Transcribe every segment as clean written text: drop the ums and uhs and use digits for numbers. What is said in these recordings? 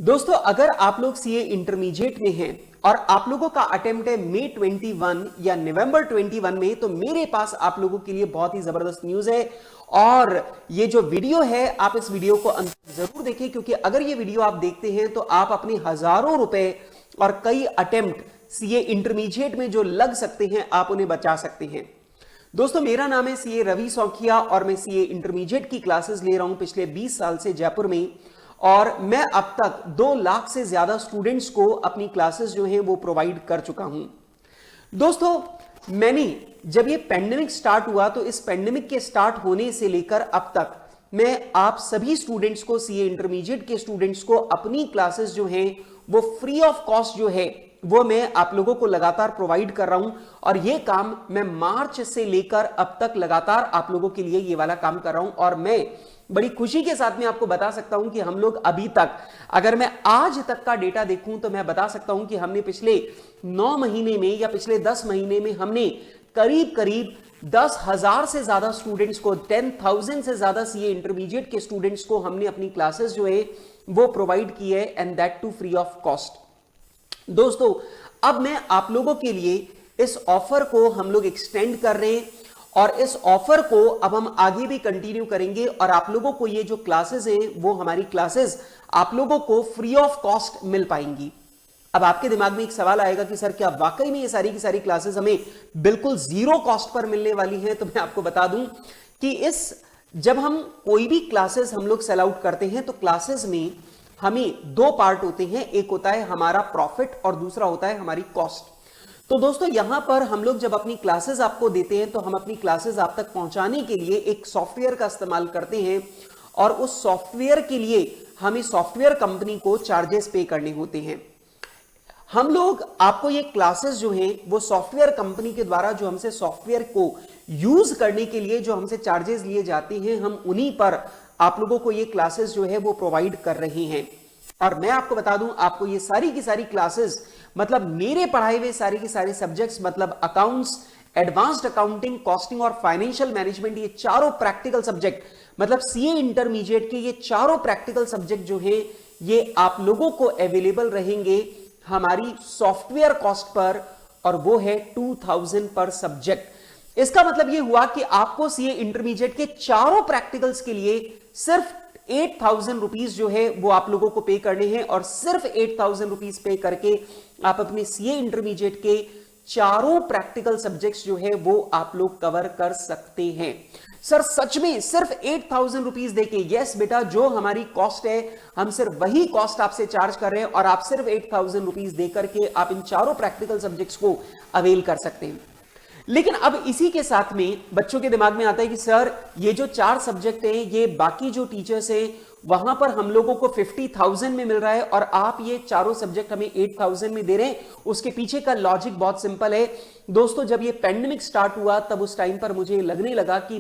दोस्तों, अगर आप लोग सीए इंटरमीडिएट में हैं और आप लोगों का अटेम्प्ट है मई 21 या नवंबर 21 में, तो मेरे पास आप लोगों के लिए बहुत ही जबरदस्त न्यूज है। और ये जो वीडियो है, आप इस वीडियो को अंत जरूर देखें, क्योंकि अगर ये वीडियो आप देखते हैं तो आप अपने हजारों रुपए और कई अटेम्प्ट सीए इंटरमीडिएट में जो लग सकते हैं, आप उन्हें बचा सकते हैं। दोस्तों, मेरा नाम है सीए रवि सौखिया और मैं सीए इंटरमीडिएट की क्लासेस ले रहा हूं पिछले 20 साल से जयपुर में। और मैं अब तक 2 लाख से ज्यादा स्टूडेंट्स को अपनी क्लासेस जो हैं वो प्रोवाइड कर चुका हूं। दोस्तों, मैंने जब ये पैंडेमिक स्टार्ट हुआ तो इस पैंडेमिक के स्टार्ट होने से लेकर अब तक मैं आप सभी स्टूडेंट्स को, सीए इंटरमीडिएट के स्टूडेंट्स को, अपनी क्लासेस जो हैं वो फ्री ऑफ कॉस्ट जो है वो मैं आप लोगों को लगातार प्रोवाइड कर रहा हूं। और ये काम मैं मार्च से लेकर अब तक लगातार आप लोगों के लिए ये वाला काम कर रहा हूं। और मैं बड़ी खुशी के साथ में आपको बता सकता हूं कि हम लोग अभी तक, अगर मैं आज तक का डेटा देखूं तो मैं बता सकता हूं कि हमने पिछले 9 महीने में या पिछले 10 महीने में हमने करीब करीब 10,000 से ज्यादा स्टूडेंट्स को, 10,000 से ज्यादा सीए इंटरमीडिएट के स्टूडेंट्स को हमने अपनी क्लासेस जो है वो प्रोवाइड की है, and that too free of cost. दोस्तों, अब मैं आप लोगों के लिए इस ऑफर को हम लोग एक्सटेंड कर रहे हैं और इस ऑफर को अब हम आगे भी कंटिन्यू करेंगे। और आप लोगों को ये जो क्लासेस हैं वो हमारी क्लासेस आप लोगों को फ्री ऑफ कॉस्ट मिल पाएंगी। अब आपके दिमाग में एक सवाल आएगा कि सर, क्या वाकई में ये सारी की सारी क्लासेस हमें बिल्कुल जीरो कॉस्ट पर मिलने वाली हैं? तो मैं आपको बता दूं कि जब हम कोई भी क्लासेस हम लोग सेल आउट करते हैं तो क्लासेस में हमें 2 पार्ट होते हैं, एक होता है हमारा प्रॉफिट और दूसरा होता है हमारी कॉस्ट। तो दोस्तों, यहां पर हम लोग जब अपनी क्लासेस आपको देते हैं तो हम अपनी क्लासेस आप तक पहुंचाने के लिए एक सॉफ्टवेयर का इस्तेमाल करते हैं और उस सॉफ्टवेयर के लिए हमें सॉफ्टवेयर कंपनी को चार्जेस पे करने होते हैं। हम लोग आपको ये क्लासेस जो हैं वो सॉफ्टवेयर कंपनी के द्वारा जो हमसे सॉफ्टवेयर को यूज करने के लिए जो हमसे चार्जेस लिए जाते हैं, हम उन्हीं पर आप लोगों को ये क्लासेस जो है वो प्रोवाइड कर रहे हैं। और मैं आपको बता दूं, आपको ये सारी की सारी क्लासेस, मतलब मेरे पढ़ाए हुए सारे के सारे सब्जेक्ट्स, मतलब अकाउंट्स, एडवांस्ड अकाउंटिंग, कॉस्टिंग और फाइनेंशियल मैनेजमेंट, ये चारों प्रैक्टिकल सब्जेक्ट, मतलब सीए इंटरमीडिएट के ये चारों प्रैक्टिकल सब्जेक्ट जो हैं ये आप लोगों को अवेलेबल रहेंगे हमारी सॉफ्टवेयर कॉस्ट पर, और वो है 2000 पर सब्जेक्ट। इसका मतलब ये हुआ कि आपको सीए इंटरमीडिएट के चारों प्रैक्टिकल्स के लिए सिर्फ 8,000 रुपीज जो है वो आप लोगों को पे करने हैं, और सिर्फ 8,000 रुपीज पे करके आप अपने सीए इंटरमीडिएट के चारों प्रैक्टिकल सब्जेक्ट्स जो है वो आप लोग कवर कर सकते हैं। सर, सच में सिर्फ 8,000 रुपीज देके? यस बेटा, जो हमारी कॉस्ट है हम सिर्फ वही कॉस्ट आपसे चार्ज कर रहे हैं और आप सिर्फ 8,000 रुपीज देकर के आप इन चारों प्रैक्टिकल सब्जेक्ट्स को अवेल कर सकते हैं। लेकिन अब इसी के साथ में बच्चों के दिमाग में आता है कि सर, ये जो 4 सब्जेक्ट हैं ये बाकी जो टीचर्स हैं वहां पर हम लोगों को 50,000 में मिल रहा है और आप ये चारों सब्जेक्ट हमें 8,000 में दे रहे हैं। उसके पीछे का लॉजिक बहुत सिंपल है दोस्तों। जब ये पैंडेमिक स्टार्ट हुआ तब उस टाइम पर मुझे लगने लगा कि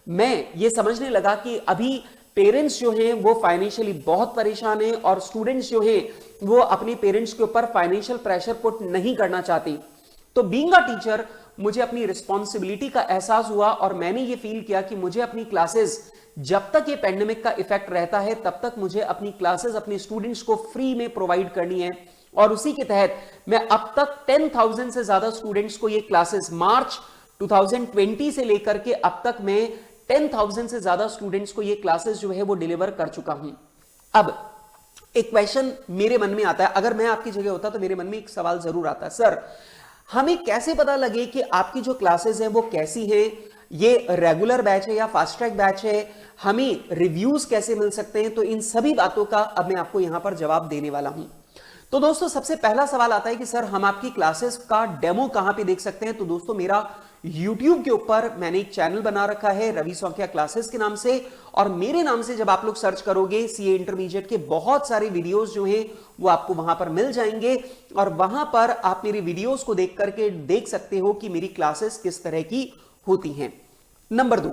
मैं ये समझने लगा कि अभी पेरेंट्स जो हैं वो फाइनेंशियली बहुत परेशान हैं और स्टूडेंट्स जो हैं वो अपने पेरेंट्स के ऊपर फाइनेंशियल प्रेशर पुट नहीं करना चाहते। तो बीइंग अ टीचर मुझे अपनी रिस्पॉन्सिबिलिटी का एहसास हुआ और मैंने ये फील किया कि मुझे अपनी क्लासेस, जब तक ये पैंडेमिक का इफेक्ट रहता है तब तक मुझे अपनी क्लासेस अपने स्टूडेंट्स को फ्री में प्रोवाइड करनी है। और उसी के तहत मैं अब तक 10,000 से ज्यादा स्टूडेंट्स को ये क्लासेस, मार्च 2020 से लेकर के अब तक मैं 10,000 से ज्यादा स्टूडेंट्स को ये क्लासेस जो है वो डिलीवर कर चुका हूं। अब एक क्वेश्चन मेरे मन में आता है, अगर मैं आपकी जगह होता तो मेरे मन में एक सवाल जरूर आता है, सर हमें कैसे पता लगे कि आपकी जो क्लासेस हैं वो कैसी हैं? ये रेगुलर बैच है या फास्ट ट्रैक बैच है? हमें रिव्यूज कैसे मिल सकते हैं? तो इन सभी बातों का अब मैं आपको यहां पर जवाब देने वाला हूं। तो दोस्तों, सबसे पहला सवाल आता है कि सर हम आपकी क्लासेस का डेमो कहां पे देख सकते हैं? तो दोस्तों, मेरा YouTube के ऊपर मैंने एक चैनल बना रखा है रवि सौखिया क्लासेस के नाम से, और मेरे नाम से जब आप लोग सर्च करोगे सीए इंटरमीडिएट के बहुत सारे वीडियोस जो हैं वो आपको वहां पर मिल जाएंगे, और वहां पर आप मेरी वीडियोस को देख करके देख सकते हो कि मेरी क्लासेस किस तरह की होती हैं। नंबर 2,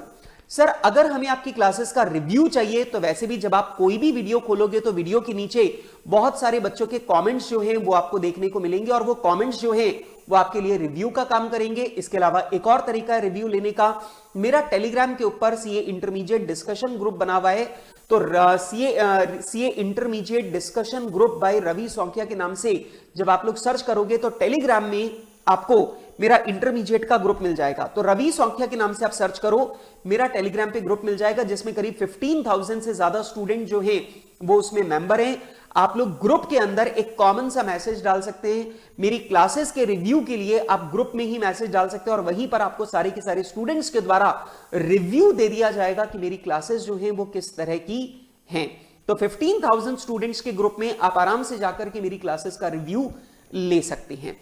सर अगर हमें आपकी क्लासेस का रिव्यू चाहिए तो वैसे भी जब आप कोई भी वीडियो खोलोगे तो वीडियो के नीचे बहुत सारे बच्चों के कमेंट्स जो हैं वो आपको देखने को मिलेंगे और वो कमेंट्स जो हैं वो आपके लिए रिव्यू का काम करेंगे। इसके अलावा एक और तरीका है रिव्यू लेने का, मेरा टेलीग्राम के ऊपर सीए इंटरमीडिएट डिस्कशन ग्रुप बना हुआ है, तो CA intermediate discussion group by Ravi Saunkhiya के नाम से जब आप लोग सर्च करोगे तो टेलीग्राम में आपको मेरा इंटरमीडिएट का ग्रुप मिल जाएगा। तो रवि सौंखिया के नाम से आप सर्च करो, मेरा टेलीग्राम पे ग्रुप मिल जाएगा जिसमें करीब 15,000 से ज्यादा स्टूडेंट जो हैं वो उसमें मेंबर हैं। आप लोग ग्रुप के अंदर एक कॉमन सा मैसेज डाल सकते हैं, मेरी क्लासेस के रिव्यू के लिए आप ग्रुप में ही मैसेज डाल सकते हैं और वहीं पर आपको सारे के सारे स्टूडेंट्स के द्वारा रिव्यू दे दिया जाएगा कि मेरी क्लासेस जो हैं वो किस तरह की हैं। तो 15,000 स्टूडेंट्स के ग्रुप में आप आराम से जाकर के मेरी क्लासेस का रिव्यू ले सकते हैं।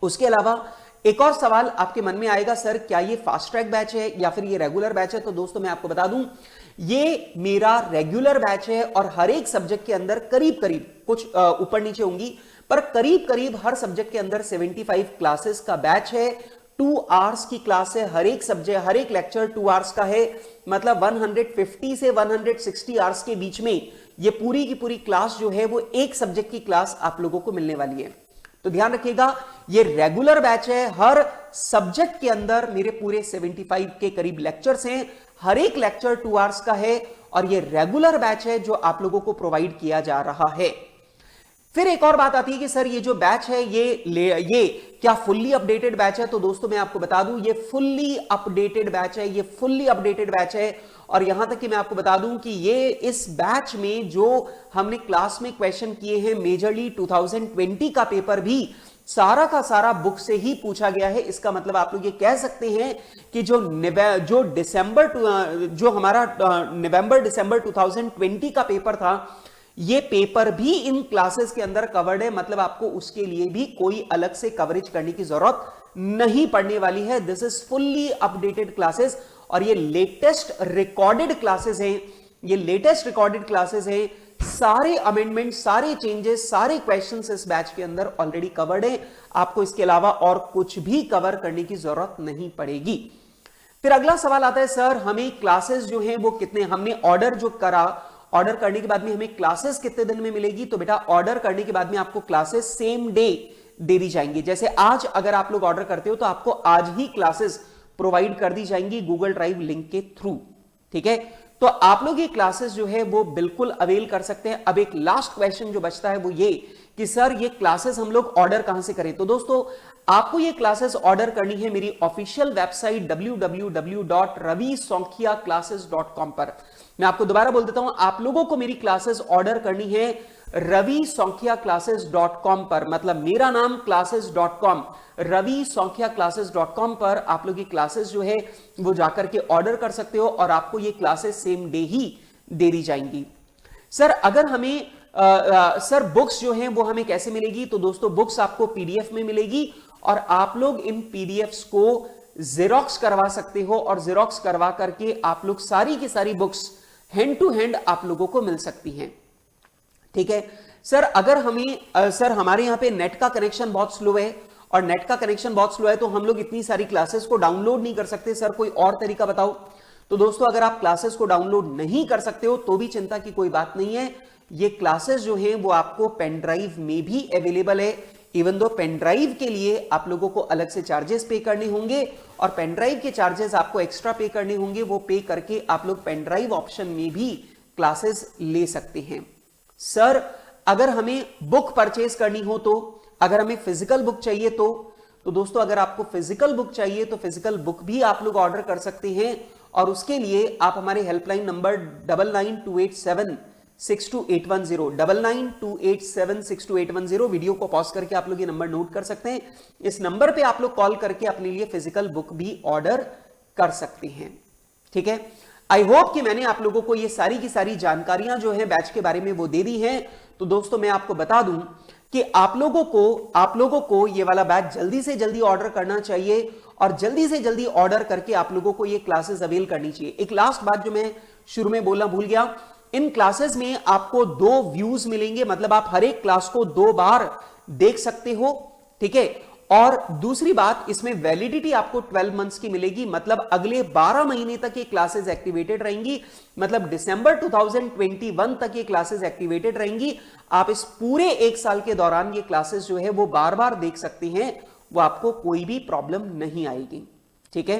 उसके अलावा एक और सवाल आपके मन में आएगा, सर क्या ये फास्ट ट्रैक बैच है या फिर ये रेगुलर बैच है? तो दोस्तों मैं आपको बता दूं, ये मेरा रेगुलर बैच है और हर एक सब्जेक्ट के अंदर करीब करीब कुछ ऊपर नीचे होंगी पर करीब करीब हर सब्जेक्ट के अंदर 75 क्लासेस का बैच है। 2 आवर्स की क्लास है, हर एक सब्जेक्ट हर एक लेक्चर 2 आवर्स का है, मतलब 150 से 160 आवर्स के बीच में ये पूरी की पूरी क्लास जो है वो एक सब्जेक्ट की क्लास आप लोगों को मिलने वाली है। तो ध्यान रखिएगा ये रेगुलर बैच है, हर सब्जेक्ट के अंदर मेरे पूरे 75 के करीब लेक्चर्स हैं, हर एक लेक्चर 2 आवर्स का है और ये रेगुलर बैच है जो आप लोगों को प्रोवाइड किया जा रहा है। फिर एक और बात आती है कि सर ये जो बैच है ये क्या फुल्ली अपडेटेड बैच है? तो दोस्तों मैं आपको बता दूं ये फुल्ली अपडेटेड बैच है, ये फुल्ली अपडेटेड बैच है और यहां तक कि मैं आपको बता दूं कि ये इस बैच में जो हमने क्लास में क्वेश्चन किए हैं मेजरली 2020 का पेपर भी सारा का सारा बुक से ही पूछा गया है। इसका मतलब आप लोग ये कह सकते हैं कि जो हमारा नवंबर दिसंबर 2020 का पेपर था ये पेपर भी इन क्लासेस के अंदर कवर्ड है, मतलब आपको उसके लिए भी कोई अलग से कवरेज करने की जरूरत नहीं पड़ने वाली है। This is fully updated classes और ये लेटेस्ट रिकॉर्डेड क्लासेस हैं, ये लेटेस्ट रिकॉर्डेड क्लासेस हैं। सारे अमेंडमेंट, सारे चेंजेस, सारे क्वेश्चंस इस बैच के अंदर ऑलरेडी कवर्ड है, आपको इसके अलावा और कुछ भी कवर करने की जरूरत नहीं पड़ेगी। फिर अगला सवाल आता है, सर हमें क्लासेस जो हैं वो कितने, हमने ऑर्डर जो करा, ऑर्डर करने के बाद में हमें क्लासेस कितने दिन में मिलेगी? तो बेटा ऑर्डर करने के बाद में आपको क्लासेस सेम डे दे दी जाएंगी। जैसे आज अगर आप लोग ऑर्डर करते हो तो आपको आज ही क्लासेस प्रोवाइड कर दी जाएंगी गूगल ड्राइव लिंक के थ्रू, ठीक है? तो आप लोग ये क्लासेस जो है वो बिल्कुल अवेल कर सकते हैं। अब एक लास्ट क्वेश्चन जो बचता है वो ये कि सर ये क्लासेस हम लोग ऑर्डर कहां से करें? तो दोस्तों आपको ये क्लासेस ऑर्डर करनी है मेरी ऑफिशियल वेबसाइट www.ravisonkiaclasses.com पर। मैं आपको दोबारा बोल देता हूं, आप लोगों को मेरी क्लासेस ऑर्डर करनी है ravisonkiaclasses.com पर, मतलब मेरा नाम classes.com, ravisonkiaclasses.com पर आप लोग ये क्लासेस जो है वो जाकर के ऑर्डर कर सकते हो और आपको ये क्लासेस सेम डे ही दे दी जाएंगी। सर अगर हमें सर बुक्स जो हैं वो हमें कैसे मिलेगी? तो दोस्तों बुक्स आपको पीडीएफ में मिलेगी और आप लोग इन पीडीएफ्स को जेरोक्स करवा सकते हो और जेरोक्स करवा करके आप लोग सारी की सारी बुक्स हैंड टू हैंड आप लोगों को मिल सकती हैं, ठीक है? सर अगर हमें सर हमारे यहां पे नेट का कनेक्शन बहुत स्लो है और नेट का कनेक्शन बहुत स्लो है तो हम लोग इतनी सारी क्लासेस को डाउनलोड नहीं कर सकते, सर कोई और तरीका बताओ। तो दोस्तों अगर आप क्लासेस को डाउनलोड नहीं कर सकते हो तो भी चिंता की कोई बात नहीं है, ये क्लासेस जो हैं वो आपको पेन ड्राइव में भी अवेलेबल है। इवन दो पेन ड्राइव के लिए आप लोगों को अलग से चार्जेस पे करने होंगे और पेन ड्राइव के चार्जेस आपको एक्स्ट्रा पे करने होंगे, वो पे करके आप लोग पेन ड्राइव ऑप्शन में भी क्लासेस ले सकते हैं। सर अगर हमें बुक परचेज करनी हो तो, अगर हमें फिजिकल बुक चाहिए तो दोस्तों अगर आपको फिजिकल बुक चाहिए तो फिजिकल बुक भी आप लोग ऑर्डर कर सकते हैं और उसके लिए आप हमारे हेल्पलाइन नंबर 9928762810 9928762810 वीडियो को पॉज करके आप लोग ये नंबर नोट कर सकते हैं। इस नंबर पे आप लोग कॉल करके अपने लिए फिजिकल बुक भी ऑर्डर कर सकते हैं, ठीक है? आई होप कि मैंने आप लोगों को ये सारी की सारी जानकारियां जो है बैच के बारे में वो दे दी हैं। तो दोस्तों मैं आपको बता दूं कि आप लोगों को ये वाला बैच जल्दी से जल्दी ऑर्डर करना चाहिए और जल्दी से जल्दी ऑर्डर करके आप लोगों को ये क्लासेस अवेल करनी चाहिए। एक लास्ट बात जो मैं शुरू में बोलना भूल गया, इन क्लासेस में आपको 2 व्यूज मिलेंगे, मतलब आप हर एक क्लास को 2 बार देख सकते हो, ठीक है? और दूसरी बात, इसमें वैलिडिटी आपको 12 मंथ्स की मिलेगी, मतलब अगले 12 महीने तक ये क्लासेस एक्टिवेटेड रहेंगी, मतलब दिसंबर 2021 तक ये क्लासेस एक्टिवेटेड रहेंगी। आप इस पूरे एक साल के दौरान ये क्लासेस जो है वो बार बार देख सकते हैं, वो आपको कोई भी प्रॉब्लम नहीं आएगी। ठीक है,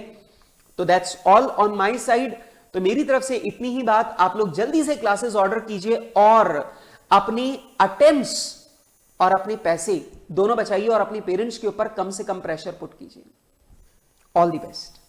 तो that's all on my side. तो मेरी तरफ से इतनी ही बात। आप लोग जल्दी से क्लासेस ऑर्डर कीजिए और अपनी अटेम्प्ट्स और अपने पैसे दोनों बचाइए और अपने पेरेंट्स के ऊपर कम से कम प्रेशर पुट कीजिए। All the best.